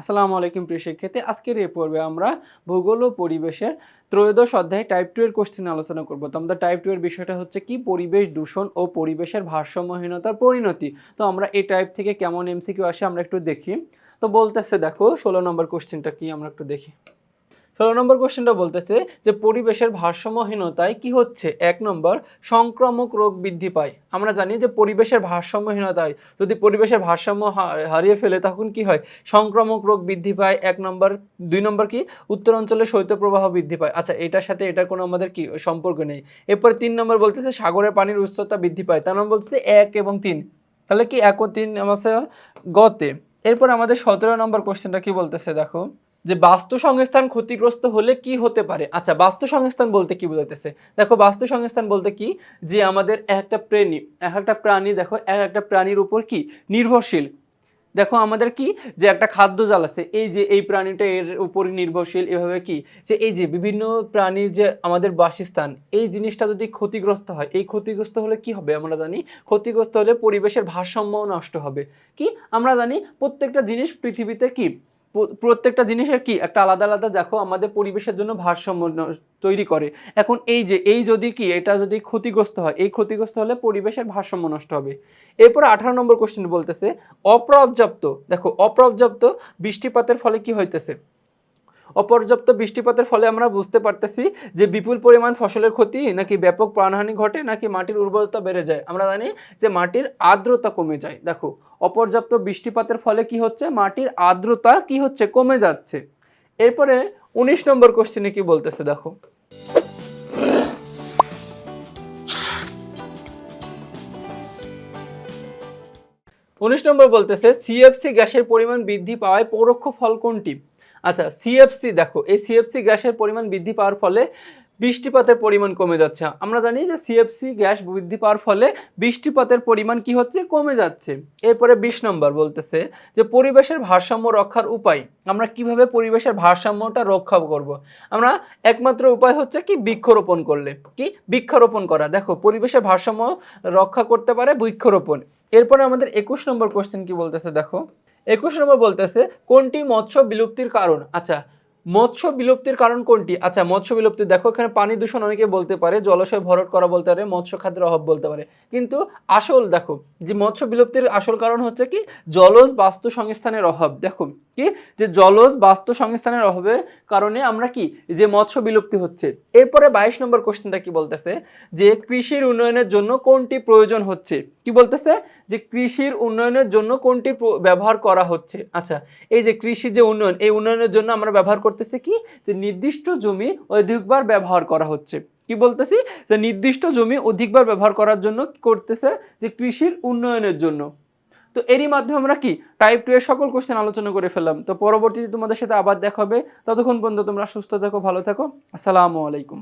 আসসালামু আলাইকুম প্রিয় শিক্ষার্থী। আজকের এই পর্বে আমরা ভূগোল ও পরিবেশের ত্রয়োদশ অধ্যায় টাইপ 2 এর কোশ্চেন আলোচনা করব। তো আমাদের টাইপ 2 এর বিষয়টা হচ্ছে কি পরিবেশ দূষণ ও পরিবেশের ভারসাম্যহীনতার পরিণতি। তো আমরা এই টাইপ থেকে কেমন এমসিকিউ আসে আমরা একটু দেখি। তো বলতেছে দেখো 16 নম্বর কোশ্চেনটা কি আমরা একটু দেখি। 16 নম্বর কোশ্চেনটা বলতেছে যে পরিবেশের ভারসাম্যহীনতায় কি হচ্ছে? 1 নম্বর সংক্রামক রোগ বৃদ্ধি পায়। আমরা জানি যে পরিবেশের ভারসাম্যহীনতায় যদি পরিবেশের ভারসাম্য হারিয়ে ফেলে তখন কি হয়? সংক্রামক রোগ বৃদ্ধি পায় 1 নম্বর। 2 নম্বর কি? উত্তর অঞ্চলে শৈত্যপ্রবাহ বৃদ্ধি পায়। আচ্ছা এটার সাথে এটার কোনো আমাদের কি সম্পর্ক নেই। এরপরে 3 নম্বর বলতেছে সাগরের পানির উচ্চতা বৃদ্ধি পায়। তার মানে বলতেছে 1 এবং 3। তাহলে কি 1 ও 3 আছে গতে। এরপর আমাদের 17 নম্বর কোশ্চেনটা কি বলতেছে দেখো। যে বাস্তু সংস্থান ক্ষতিগ্রস্ত হলে কি হতে পারে? আচ্ছা বাস্তু সংস্থান বলতে কি বোঝাইতেছে? দেখো বাস্তু সংস্থান বলতে কি যে আমাদের একটা প্রাণী দেখো একটা প্রাণীর উপর কি নির্ভরশীল। দেখো আমাদের কি যে একটা খাদ্য জাল আছে, এই যে এই প্রাণীটা এর উপর নির্ভরশীল। এভাবে কি যে এই যে বিভিন্ন প্রাণীর যে আমাদের বাসস্থান, এই জিনিসটা যদি ক্ষতিগ্রস্ত হয়, এই ক্ষতিগ্রস্ত হলে কি হবে আমরা জানি? ক্ষতিগ্রস্ত হলে পরিবেশের ভারসাম্য নষ্ট হবে। কি আমরা জানি প্রত্যেকটা জিনিস পৃথিবীতে কি প্রত্যেকটা জিনিসের কি একটা আলাদা আলাদা দেখো আমাদের পরিবেশের জন্য ভারসাম্য তৈরি করে। এখন এই যে এই যদি কি এটা যদি ক্ষতিগ্রস্ত হয়, এই ক্ষতিগ্রস্ত হলে পরিবেশের ভারসাম্য নষ্ট হবে। এরপরে 18 নম্বর কোশ্চেন বলতেছে অপর্যাপ্ত, দেখো অপর্যাপ্ত বৃষ্টিপাতের ফলে কি হইতেছে? অপর্যাপ্ত বৃষ্টিপাতের ফলে আমরা বুঝতে পারতেছি যে বিপুল পরিমাণ ফসলের ক্ষতি, নাকি ব্যাপক প্রাণহানি ঘটে, নাকি মাটির উর্বরতা বেড়ে যায়। আমরা জানি যে মাটির আর্দ্রতা কমে যায়। দেখো অপর্যাপ্ত বৃষ্টিপাতের ফলে কি হচ্ছে? মাটির আর্দ্রতা কি হচ্ছে? কমে যাচ্ছে। এরপরে 19 নম্বর কোশ্চেনে কি বলতেছে দেখো। 19 নম্বর বলতেছে সিএফসি গ্যাসের পরিমাণ বৃদ্ধি পাওয়ায় পরোক্ষ ফল কোনটি? আচ্ছা সিএফসি দেখো এই সিএফসি গ্যাসের পরিমাণ বৃদ্ধি পাওয়ার ফলে বৃষ্টিপাতের পরিমাণ কমে যাচ্ছে। আমরা জানি যে সিএফসি গ্যাস বৃদ্ধি পাওয়ার ফলে বৃষ্টিপাতের পরিমাণ কি হচ্ছে? কমে যাচ্ছে। এরপরে 20 নম্বর বলতেছে যে পরিবেশের ভারসাম্য রক্ষার উপায়। আমরা কিভাবে পরিবেশের ভারসাম্যটা রক্ষা করব? আমরা একমাত্র উপায় হচ্ছে কি বৃক্ষরোপণ করলে। কি বৃক্ষরোপণ করা। দেখো পরিবেশের ভারসাম্য রক্ষা করতে পারে বৃক্ষরোপণ। এরপরে আমাদের 21 নম্বর কোশ্চেন কি বলতেছে দেখো। 21 নম্বর বলতেছে কোনটি মৎস্য বিলুপ্তির কারণ? আচ্ছা মৎস্য বিলুপ্তির কারণ কোনটি? আচ্ছা মৎস্য বিলুপ্তি দেখো এখানে পানি দূষণ অনেকে বলতে পারে, জলাশয় ভরাট করা বলতে পারে, মৎস্য খাদ্যের অভাব বলতে পারে। কিন্তু আসল দেখো যে মৎস্য বিলুপ্তির আসল কারণ হচ্ছে কি জলজ বাস্তু সংস্থানের অভাব। দেখো কি যে জলজ বাস্তু সংস্থানের অভাবের কারণে আমরা কি যে মৎস্য বিলুপ্তি হচ্ছে। এরপরে 22 নম্বর কোশ্চেনটা কি বলতেছে যে কৃষির উন্নয়নের জন্য কোনটি প্রয়োজন হচ্ছে? কি বলতেছে যে কৃষির উন্নয়নের জন্য কোনটি ব্যবহার করা হচ্ছে। আচ্ছা এই যে কৃষি যে উন্নয়ন, এই উন্নয়নের জন্য আমরা ব্যবহার করতেছি কি যে নির্দিষ্ট জমি অধিকবার ব্যবহার করা হচ্ছে। কি বলতেছি যে নির্দিষ্ট জমি অধিকবার ব্যবহার করার জন্য করতেছে যে কৃষির উন্নয়নের জন্য। তো এরই মাধ্যমে আমরা কি টাইপ 2 এর সকল কোশ্চেন আলোচনা করে ফেললাম। তো পরবর্তীতে তোমাদের সাথে আবার দেখা হবে। ততক্ষণ পর্যন্ত তোমরা সুস্থ থাকো, ভালো থাকো। আসসালামু আলাইকুম।